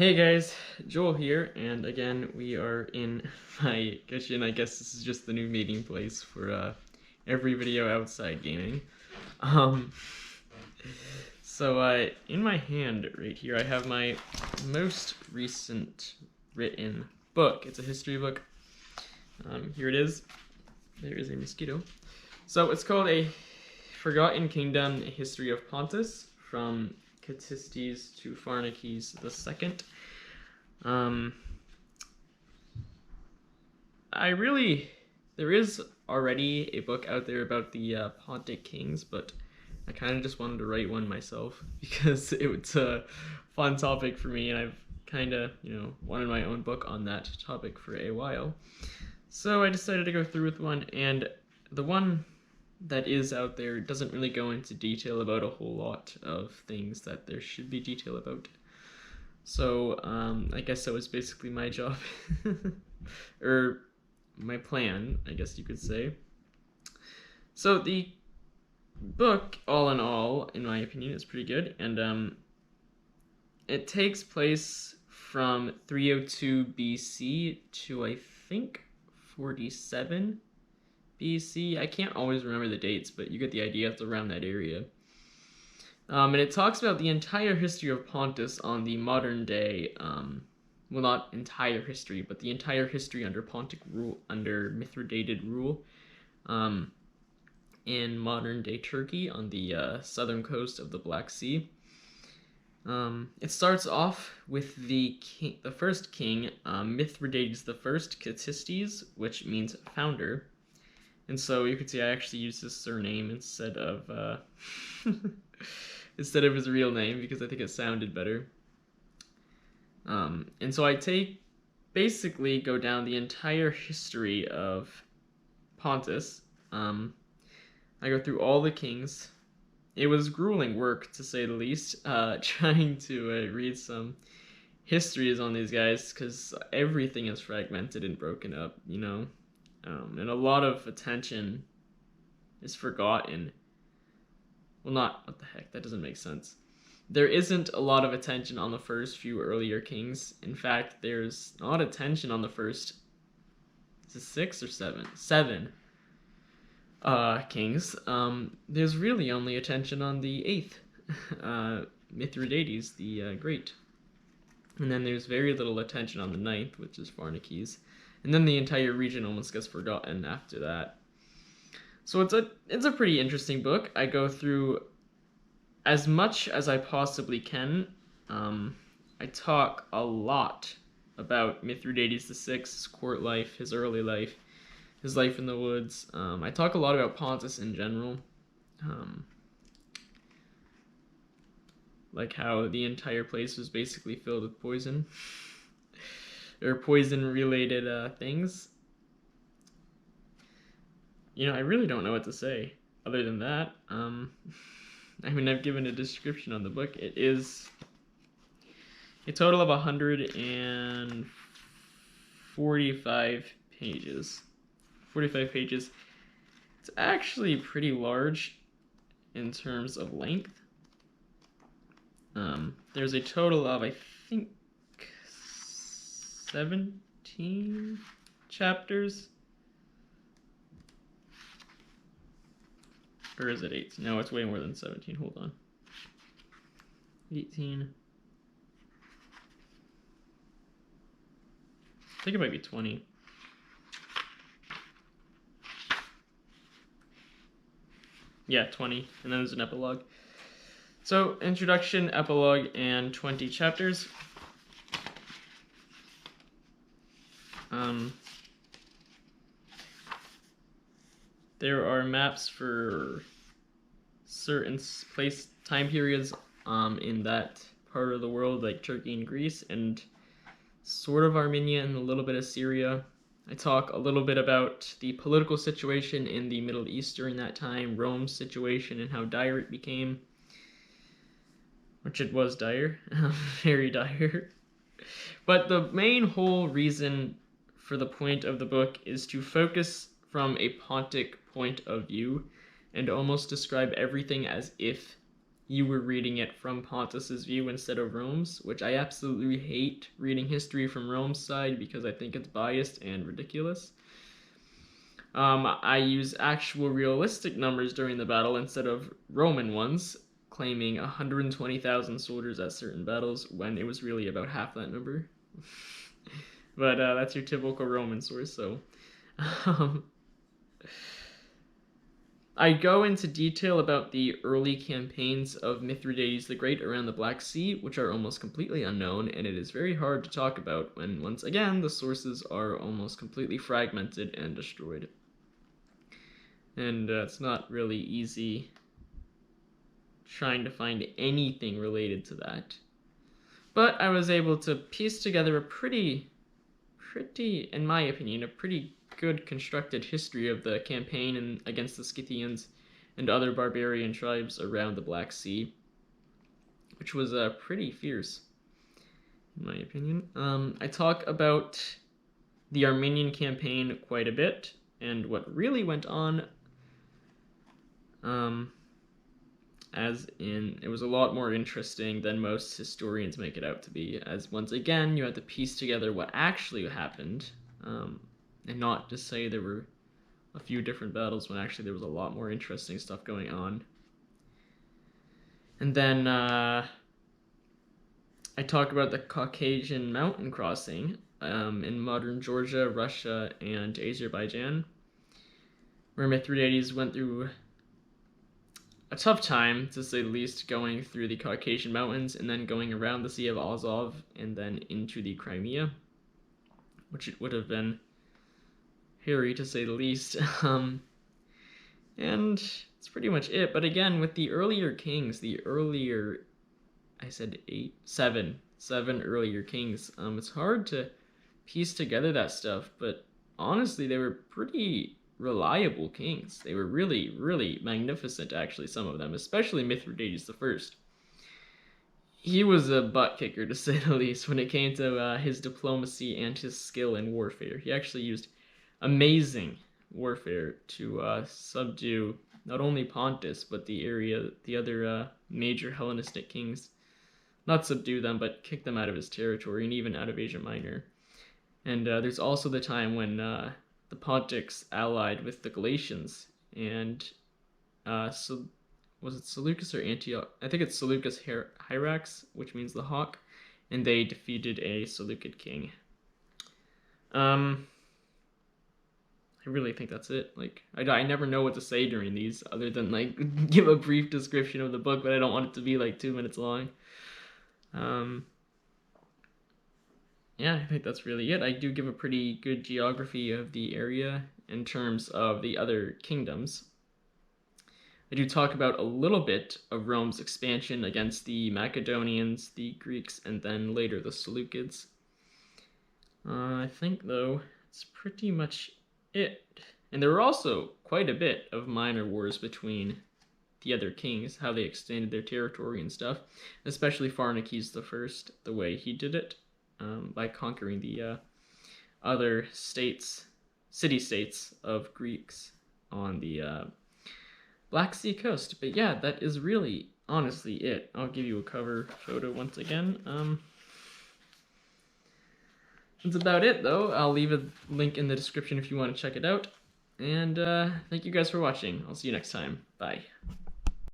Hey guys, Joel here, and again we are in my kitchen. I guess this is just the new meeting place for every video outside gaming. Um, in my hand right here I have my most recent written book. It's a history book. Here it is. There is a mosquito. So it's called A Forgotten Kingdom, A History of Pontus, from Catistes to Pharnaces II. There is already a book out there about the Pontic kings, but I kind of just wanted to write one myself because it's a fun topic for me, and I've kind of, wanted my own book on that topic for a while. So I decided to go through with one, and the one that is out there doesn't really go into detail about a whole lot of things that there should be detail about. So I guess that was basically my job, or my plan, I guess you could say. So the book, all in all, in my opinion, is pretty good, and it takes place from 302 BC to, I think, 47 BC. I can't always remember the dates, but you get the idea. It's around that area. And it talks about the entire history of Pontus on the modern day, well, not entire history, but the entire history under Pontic rule, under Mithridated rule, in modern day Turkey on the southern coast of the Black Sea. It starts off with the first king, Mithridates I, Catistes, which means founder. And so you could see I actually used his surname instead of instead of his real name because I think it sounded better. And so I basically go down the entire history of Pontus. I go through all the kings. It was grueling work, to say the least, trying to read some histories on these guys, because everything is fragmented and broken up, and a lot of attention is forgotten. Well, not, what the heck, that doesn't make sense. There isn't a lot of attention on the first few earlier kings. In fact, there's not attention on the first, is it 6 or 7? 7 kings. There's really only attention on the 8th, Mithridates the Great. And then there's very little attention on the 9th, which is Pharnaces. And then the entire region almost gets forgotten after that. So it's a pretty interesting book. I go through as much as I possibly can. I talk a lot about Mithridates VI, his court life, his early life, his life in the woods. I talk a lot about Pontus in general. Like how the entire place was basically filled with poison. Or poison-related things. I really don't know what to say other than that. I've given a description on the book. It is a total of 145 pages. 45 pages. It's actually pretty large in terms of length. There's a total of, I think, 17 chapters. Or is it 18? No, it's way more than 17. Hold on. 18. I think it might be 20. Yeah, 20. And then there's an epilogue. So, introduction, epilogue, and 20 chapters. There are maps for certain time periods in that part of the world, like Turkey and Greece, and sort of Armenia and a little bit of Syria. I talk a little bit about the political situation in the Middle East during that time, Rome's situation and how dire it became. Which it was dire, very dire. But the main whole reason for the point of the book is to focus from a Pontic point of view and almost describe everything as if you were reading it from Pontus's view instead of Rome's, which I absolutely hate reading history from Rome's side because I think it's biased and ridiculous. I use actual realistic numbers during the battle instead of Roman ones, claiming 120,000 soldiers at certain battles when it was really about half that number. But that's your typical Roman source, so... I go into detail about the early campaigns of Mithridates the Great around the Black Sea, which are almost completely unknown, and it is very hard to talk about when, once again, the sources are almost completely fragmented and destroyed. And it's not really easy trying to find anything related to that. But I was able to piece together a pretty, in my opinion, a pretty good constructed history of the campaign against the Scythians and other barbarian tribes around the Black Sea, which was pretty fierce, in my opinion. I talk about the Armenian campaign quite a bit, and what really went on, as in, it was a lot more interesting than most historians make it out to be, as once again, you had to piece together what actually happened, and not just say there were a few different battles when actually there was a lot more interesting stuff going on. And then I talk about the Caucasian mountain crossing in modern Georgia, Russia, and Azerbaijan, where Mithridates went through a tough time, to say the least, going through the Caucasian mountains and then going around the Sea of Azov and then into the Crimea, which it would have been hairy, to say the least. And it's pretty much it. But again, with the earlier kings, I said seven earlier kings, it's hard to piece together that stuff, but honestly, they were pretty reliable kings. They were really, really magnificent, actually, some of them, especially Mithridates the First. He was a butt kicker, to say the least, when it came to his diplomacy and his skill in warfare. He actually used amazing warfare to subdue not only Pontus, but the other major Hellenistic kings. Not subdue them, but kick them out of his territory, and even out of Asia Minor. And there's also the time when the Pontics allied with the Galatians, and so was it Seleucus or Antioch? I think it's Seleucus Hyrax, which means the hawk, and they defeated a Seleucid king. I really think that's it. Like, I never know what to say during these, other than like give a brief description of the book, but I don't want it to be like 2 minutes long. Yeah, I think that's really it. I do give a pretty good geography of the area in terms of the other kingdoms. I do talk about a little bit of Rome's expansion against the Macedonians, the Greeks, and then later the Seleucids. I think, though, it's pretty much it. And there were also quite a bit of minor wars between the other kings, how they extended their territory and stuff, especially Pharnaces the First, the way he did it, by conquering the other city-states of Greeks on the Black Sea coast. But yeah, that is really, honestly, it. I'll give you a cover photo once again. That's about it, though. I'll leave a link in the description if you want to check it out. And thank you guys for watching. I'll see you next time. Bye.